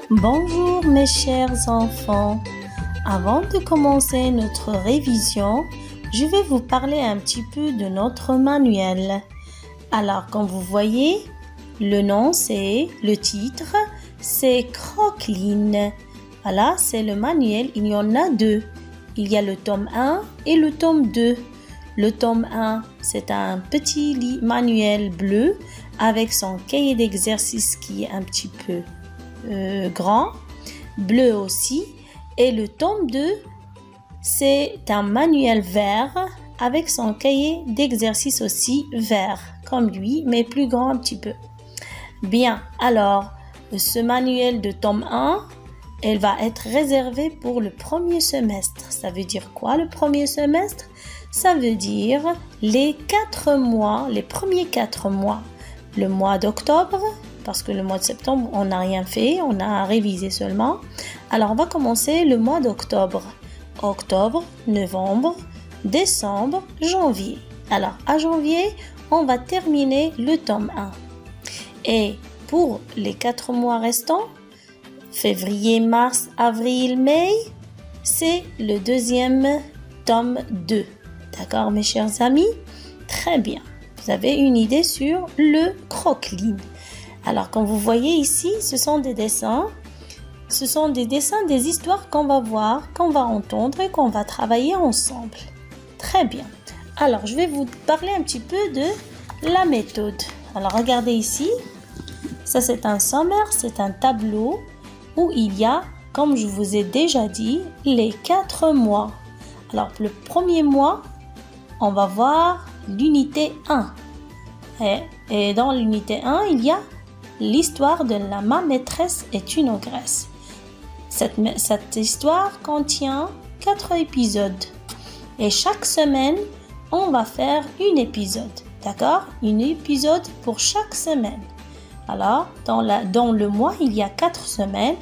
Bonjour mes chers enfants. Avant de commencer notre révision, je vais vous parler un petit peu de notre manuel. Alors, comme vous voyez, le nom c'est, le titre, c'est Crocline. Voilà, c'est le manuel, il y en a deux. Il y a le tome 1 et le tome 2. Le tome 1, c'est un petit manuel bleu avec son cahier d'exercice qui est un petit peu grand, bleu aussi. Et le tome 2, c'est un manuel vert avec son cahier d'exercice aussi vert, comme lui, mais plus grand un petit peu. Bien, alors, ce manuel de tome 1, elle va être réservée pour le premier semestre. Ça veut dire quoi le premier semestre? Ça veut dire les 4 mois, les premiers 4 mois. Le mois d'octobre, parce que le mois de septembre, on n'a rien fait, on a révisé seulement. Alors, on va commencer le mois d'octobre. Octobre, novembre, décembre, janvier. Alors, à janvier, on va terminer le tome 1. Et pour les 4 mois restants, février, mars, avril, mai, c'est le deuxième tome 2. D'accord, mes chers amis? Très bien. Vous avez une idée sur le Crocline. Alors, comme vous voyez ici, ce sont des dessins. Ce sont des dessins, des histoires qu'on va voir, qu'on va entendre et qu'on va travailler ensemble. Très bien. Alors, je vais vous parler un petit peu de la méthode. Alors, regardez ici. Ça, c'est un sommaire, c'est un tableau où il y a, comme je vous ai déjà dit, les 4 mois. Alors, le premier mois, on va voir l'unité 1. Et dans l'unité 1, il y a l'histoire de ma maîtresse est une ogresse. Cette histoire contient 4 épisodes. Et chaque semaine, on va faire un épisode. D'accord? Un épisode pour chaque semaine. Alors, dans le mois, il y a 4 semaines.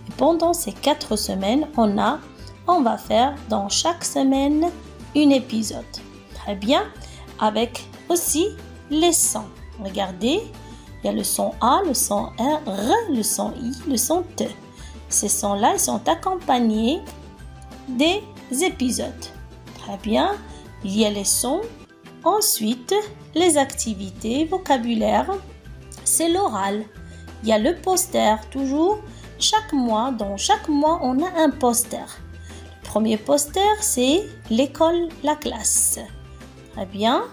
Et pendant ces 4 semaines, on va faire dans chaque semaine un épisode. Très bien. Avec aussi les sons. Regardez. Il y a le son A, le son R, le son I, le son T. Ces sons-là, ils sont accompagnés des épisodes. Très bien. Il y a les sons. Ensuite, les activités, vocabulaire. C'est l'oral. Il y a le poster. Toujours, chaque mois, dans chaque mois, on a un poster. Le premier poster, c'est l'école, la classe. Très bien.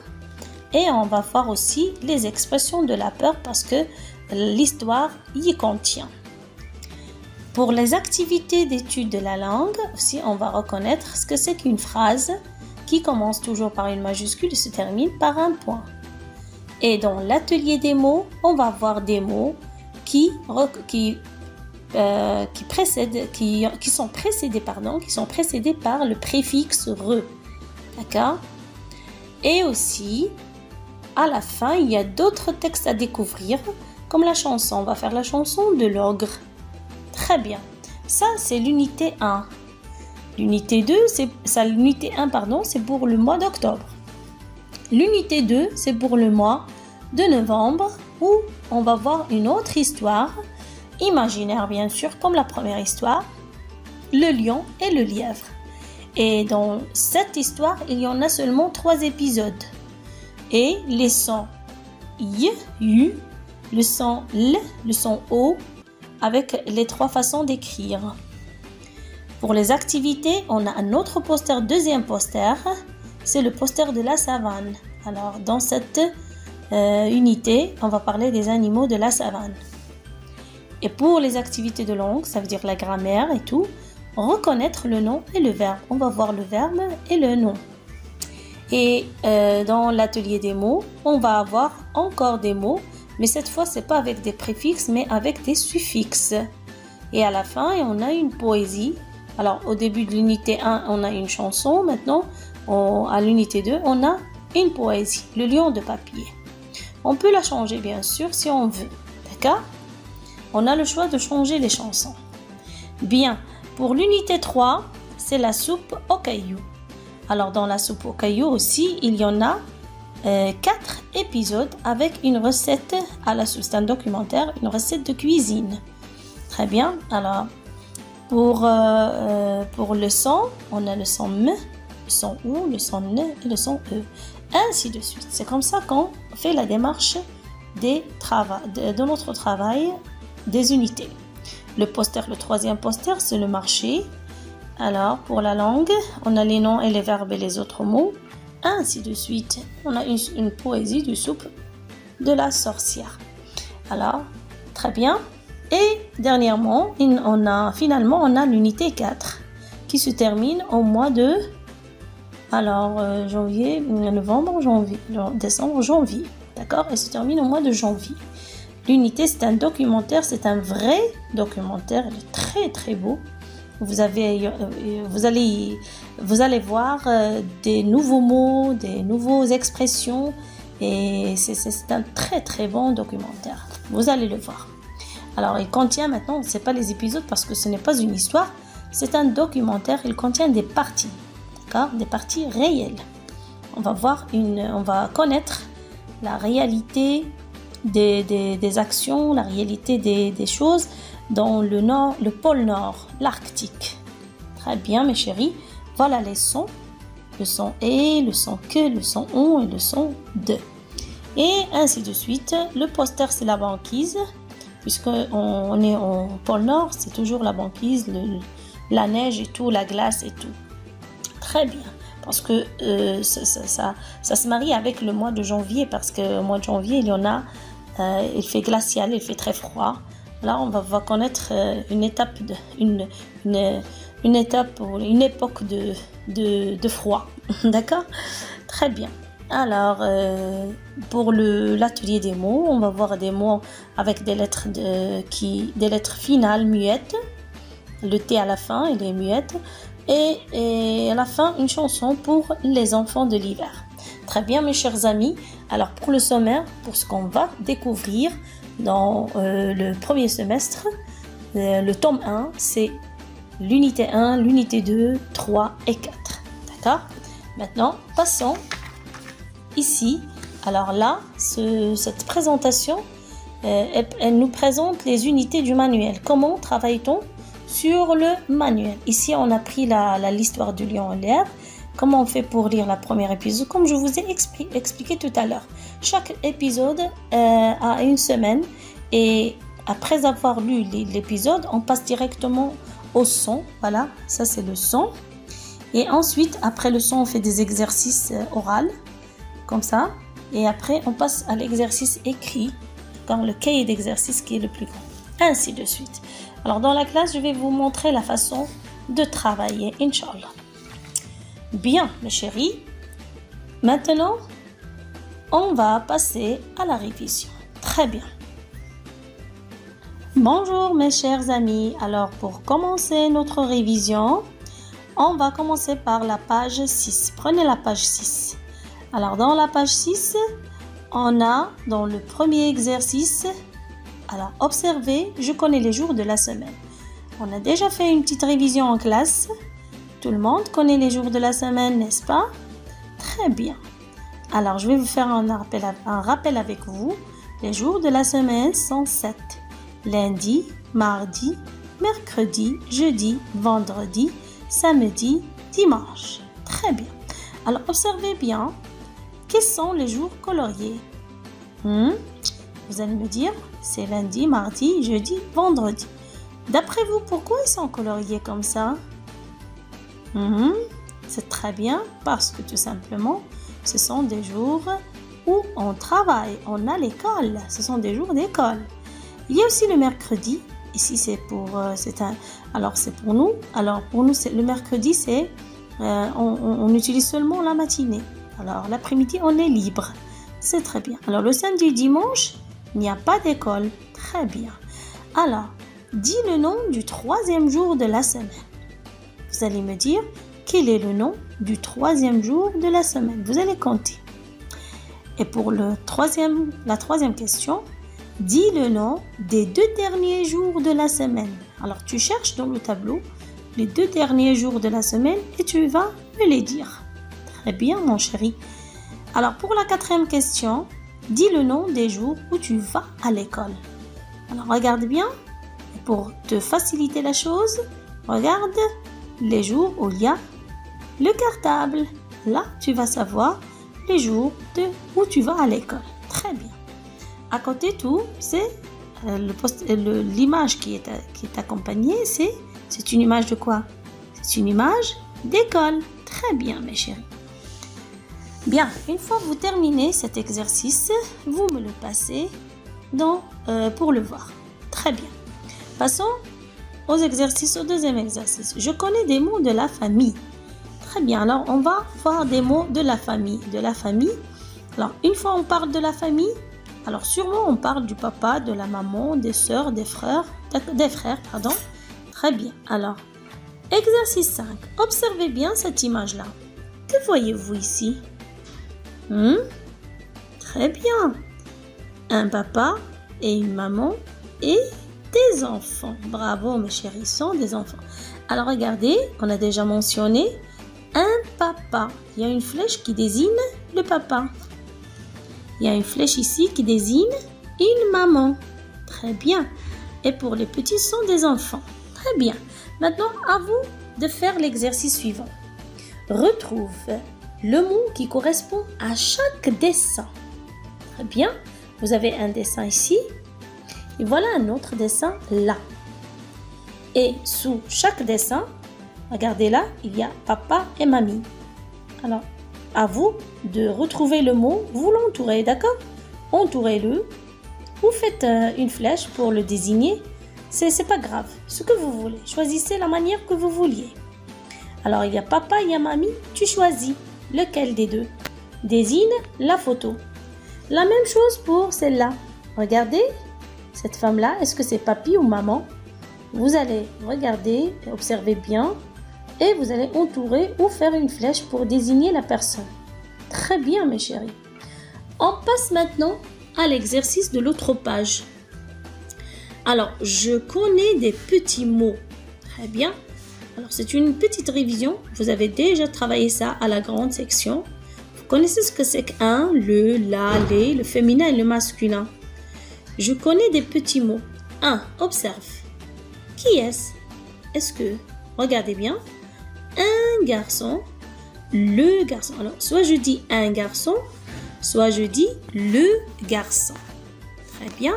Et on va voir aussi les expressions de la peur parce que l'histoire y contient. Pour les activités d'étude de la langue, aussi on va reconnaître ce que c'est qu'une phrase qui commence toujours par une majuscule et se termine par un point. Et dans l'atelier des mots, on va voir des mots qui sont précédés par le préfixe re. D'accord? Et aussi, à la fin, il y a d'autres textes à découvrir, comme la chanson. On va faire la chanson de l'ogre. Très bien. Ça, c'est l'unité 1. L'unité 2, l'unité 1, c'est pour le mois d'octobre. L'unité 2, c'est pour le mois de novembre, où on va voir une autre histoire, imaginaire bien sûr, comme la première histoire, le lion et le lièvre. Et dans cette histoire, il y en a seulement 3 épisodes. Et les sons Y, U, le son L, le son O, avec les 3 façons d'écrire. Pour les activités, on a un autre poster, deuxième poster, c'est le poster de la savane. Alors, dans cette unité, on va parler des animaux de la savane. Et pour les activités de langue, ça veut dire la grammaire et tout, reconnaître le nom et le verbe. On va voir le verbe et le nom. Et dans l'atelier des mots, on va avoir encore des mots, mais cette fois, c'est pas avec des préfixes, mais avec des suffixes. Et à la fin, on a une poésie. Alors, au début de l'unité 1, on a une chanson. Maintenant, à l'unité 2, on a une poésie, le lion de papier. On peut la changer, bien sûr, si on veut. D'accord? On a le choix de changer les chansons. Bien, pour l'unité 3, c'est la soupe aux cailloux. Alors dans la soupe aux cailloux aussi, il y en a 4 épisodes avec une recette à la sauce. C'est un documentaire, une recette de cuisine. Très bien. Alors pour le son, on a le son M, le son OU, le son N et le son E. Ainsi de suite. C'est comme ça qu'on fait la démarche de notre travail des unités. Le poster, le troisième poster, c'est le marché. Alors, pour la langue, on a les noms et les verbes et les autres mots. Ainsi de suite. On a une poésie du soupe de la sorcière. Alors, très bien. Et dernièrement, finalement, on a l'unité 4 qui se termine au mois de janvier, novembre, janvier, décembre, janvier. D'accord? Elle se termine au mois de janvier. L'unité, c'est un documentaire, c'est un vrai documentaire. Il est très très beau. Vous allez voir des nouveaux mots, des nouvelles expressions. Et c'est un très très bon documentaire. Vous allez le voir. Alors, il contient maintenant, ce n'est pas les épisodes parce que ce n'est pas une histoire. C'est un documentaire, il contient des parties. D'accord? Des parties réelles. On va connaître la réalité des actions, la réalité des choses dans le nord, le pôle nord, l'Arctique. Très bien, mes chéris. Voilà les sons. Le son E, le son que, le son on et le son de. Et ainsi de suite. Le poster, c'est la banquise. Puisqu'on est au pôle nord, c'est toujours la banquise, la neige et tout, la glace et tout. Très bien. Parce que ça se marie avec le mois de janvier. Parce que au mois de janvier, il fait glacial, il fait très froid. Là, on va connaître une époque de froid. D'accord? Très bien. Alors, pour l'atelier des mots, on va voir des mots avec des lettres finales muettes. Le T à la fin, il est muette. Et à la fin, une chanson pour les enfants de l'hiver. Très bien, mes chers amis. Alors, pour le sommaire, pour ce qu'on va découvrir dans le premier semestre, le tome 1, c'est l'unité 1, l'unité 2, 3 et 4. D'accord? Maintenant, passons ici. Alors là, cette présentation, elle nous présente les unités du manuel. Comment travaille-t-on sur le manuel? Ici, on a pris l'histoire du lion et l'herbe. Comment on fait pour lire la première épisode? Comme je vous ai expliqué tout à l'heure. Chaque épisode a une semaine et après avoir lu l'épisode, on passe directement au son. Voilà, ça c'est le son. Et ensuite, après le son, on fait des exercices oraux, comme ça. Et après, on passe à l'exercice écrit, dans le cahier d'exercice qui est le plus grand. Ainsi de suite. Alors, dans la classe, je vais vous montrer la façon de travailler, Inch'Allah. Bien, mes chéris. Maintenant, on va passer à la révision. Très bien. Bonjour, mes chers amis. Alors, pour commencer notre révision, on va commencer par la page 6. Prenez la page 6. Alors, dans la page 6, on a dans le premier exercice, alors observez, je connais les jours de la semaine. On a déjà fait une petite révision en classe. Tout le monde connaît les jours de la semaine, n'est-ce pas? Très bien. Alors, je vais vous faire un rappel avec vous. Les jours de la semaine sont 7. Lundi, mardi, mercredi, jeudi, vendredi, samedi, dimanche. Très bien. Alors, observez bien. Quels sont les jours coloriés? Vous allez me dire, c'est lundi, mardi, jeudi, vendredi. D'après vous, pourquoi ils sont coloriés comme ça? C'est très bien parce que tout simplement, ce sont des jours où on travaille, on a l'école. Ce sont des jours d'école. Il y a aussi le mercredi. Ici, c'est pour nous. Alors, pour nous, le mercredi, c'est on utilise seulement la matinée. Alors, l'après-midi, on est libre. C'est très bien. Alors, le samedi et dimanche, il n'y a pas d'école. Très bien. Alors, dis le nom du troisième jour de la semaine. Vous allez me dire quel est le nom du troisième jour de la semaine. Vous allez compter. Et pour la troisième question, dis le nom des 2 derniers jours de la semaine. Alors, tu cherches dans le tableau les 2 derniers jours de la semaine et tu vas me les dire. Très bien, mon chéri. Alors, pour la 4e question, dis le nom des jours où tu vas à l'école. Alors, regarde bien. Pour te faciliter la chose, regarde les jours où il y a le cartable. Là, tu vas savoir les jours où tu vas à l'école. Très bien. À côté tout, c'est l'image qui est accompagnée. C'est une image de quoi? C'est une image d'école. Très bien, mes chéris. Bien, une fois que vous terminez cet exercice, vous me le passez pour le voir. Très bien. Passons au 2e exercice. Je connais des mots de la famille. Très bien, alors on va voir des mots de la famille. Alors, une fois on parle de la famille, alors sûrement on parle du papa, de la maman, des sœurs, des frères, pardon. Très bien, alors, exercice 5. Observez bien cette image-là. Que voyez-vous ici? Très bien. Un papa et une maman et des enfants. Bravo mes chéris, sont des enfants. Alors regardez, on a déjà mentionné un papa. Il y a une flèche qui désigne le papa. Il y a une flèche ici qui désigne une maman. Très bien. Et pour les petits, sont des enfants. Très bien. Maintenant, à vous de faire l'exercice suivant. Retrouve le mot qui correspond à chaque dessin. Très bien. Vous avez un dessin ici. Et voilà un autre dessin là. Et sous chaque dessin, regardez là, il y a papa et mamie. Alors, à vous de retrouver le mot, vous l'entourez, d'accord? Entourez-le. Vous faites une flèche pour le désigner. C'est pas grave, ce que vous voulez. Choisissez la manière que vous vouliez. Alors, il y a papa, il y a mamie. Tu choisis lequel des deux. Désigne la photo. La même chose pour celle-là. Regardez, cette femme-là, est-ce que c'est papy ou maman? Vous allez regarder, observer bien et vous allez entourer ou faire une flèche pour désigner la personne. Très bien, mes chéris. On passe maintenant à l'exercice de l'autre page. Alors, je connais des petits mots. Très bien. Alors, c'est une petite révision. Vous avez déjà travaillé ça à la grande section. Vous connaissez ce que c'est qu'un, le, la, les, le féminin et le masculin. Je connais des petits mots. 1. Observe. Qui est-ce? Est-ce que, regardez bien, un garçon, le garçon. Alors, soit je dis un garçon, soit je dis le garçon. Très bien.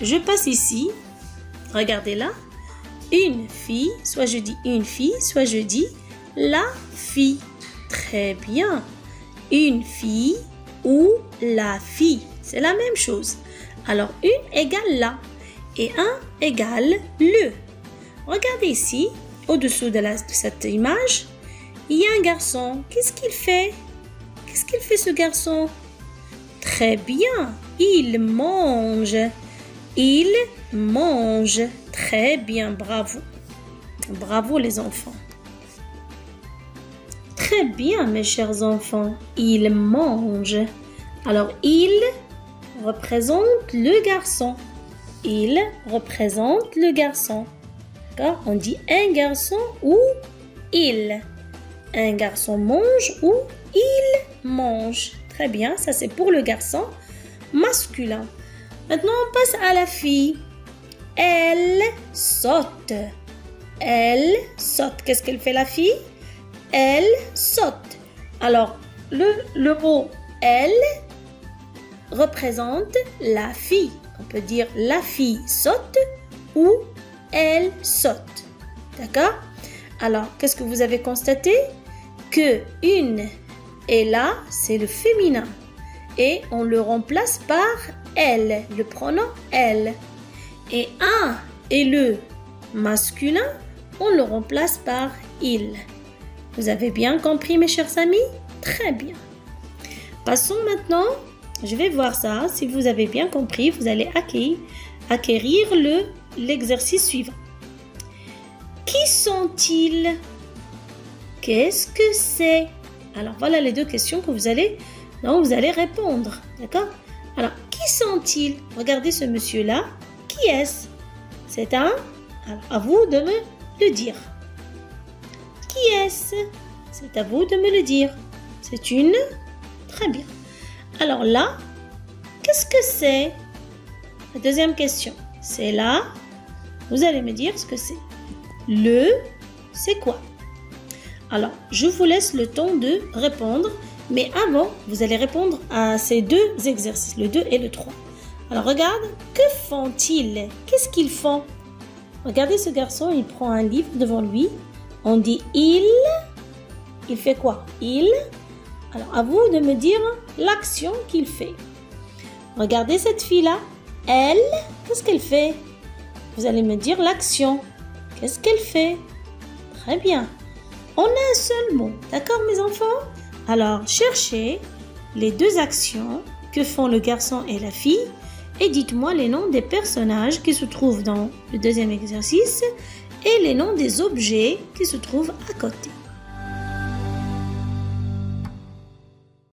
Je passe ici. Regardez là. Une fille, soit je dis une fille, soit je dis la fille. Très bien. Une fille ou la fille. C'est la même chose. Alors, une égale la et un égale le. Regardez ici, au-dessous de cette image, il y a un garçon. Qu'est-ce qu'il fait? Qu'est-ce qu'il fait ce garçon? Très bien, il mange. Il mange. Très bien, bravo. Bravo les enfants. Très bien, mes chers enfants. Il mange. Alors, il représente le garçon. Il représente le garçon. D'accord? On dit un garçon ou il. Un garçon mange ou il mange. Très bien, ça c'est pour le garçon masculin. Maintenant, on passe à la fille. Elle saute. Elle saute. Qu'est-ce qu'elle fait la fille? Elle saute. Alors, le mot elle représente la fille. On peut dire la fille saute ou elle saute. D'accord? Alors, qu'est-ce que vous avez constaté? Que une est là, c'est le féminin. Et on le remplace par elle, le pronom elle. Et un est le masculin, on le remplace par il. Vous avez bien compris, mes chers amis? Très bien. Passons maintenant, je vais voir ça. Si vous avez bien compris, vous allez acquérir l'exercice suivant. Qui sont-ils? Qu'est-ce que c'est? Alors, voilà les deux questions que vous allez répondre. D'accord? Alors, qui sont-ils? Regardez ce monsieur-là. Qui est-ce? C'est un... Alors, à vous de me le dire. Qui est-ce? C'est à vous de me le dire. C'est une? Très bien. Alors là, qu'est-ce que c'est? La deuxième question. C'est là. Vous allez me dire ce que c'est. Le, c'est quoi? Alors, je vous laisse le temps de répondre. Mais avant, vous allez répondre à ces deux exercices, le 2 et le 3. Alors, regarde, que font-ils? Qu'est-ce qu'ils font? Regardez ce garçon, il prend un livre devant lui. On dit il. Il fait quoi? Il. Alors, à vous de me dire l'action qu'il fait. Regardez cette fille-là. Elle, qu'est-ce qu'elle fait? Vous allez me dire l'action. Qu'est-ce qu'elle fait? Très bien. On a un seul mot. D'accord, mes enfants? Alors, cherchez les deux actions que font le garçon et la fille et dites-moi les noms des personnages qui se trouvent dans le deuxième exercice et les noms des objets qui se trouvent à côté.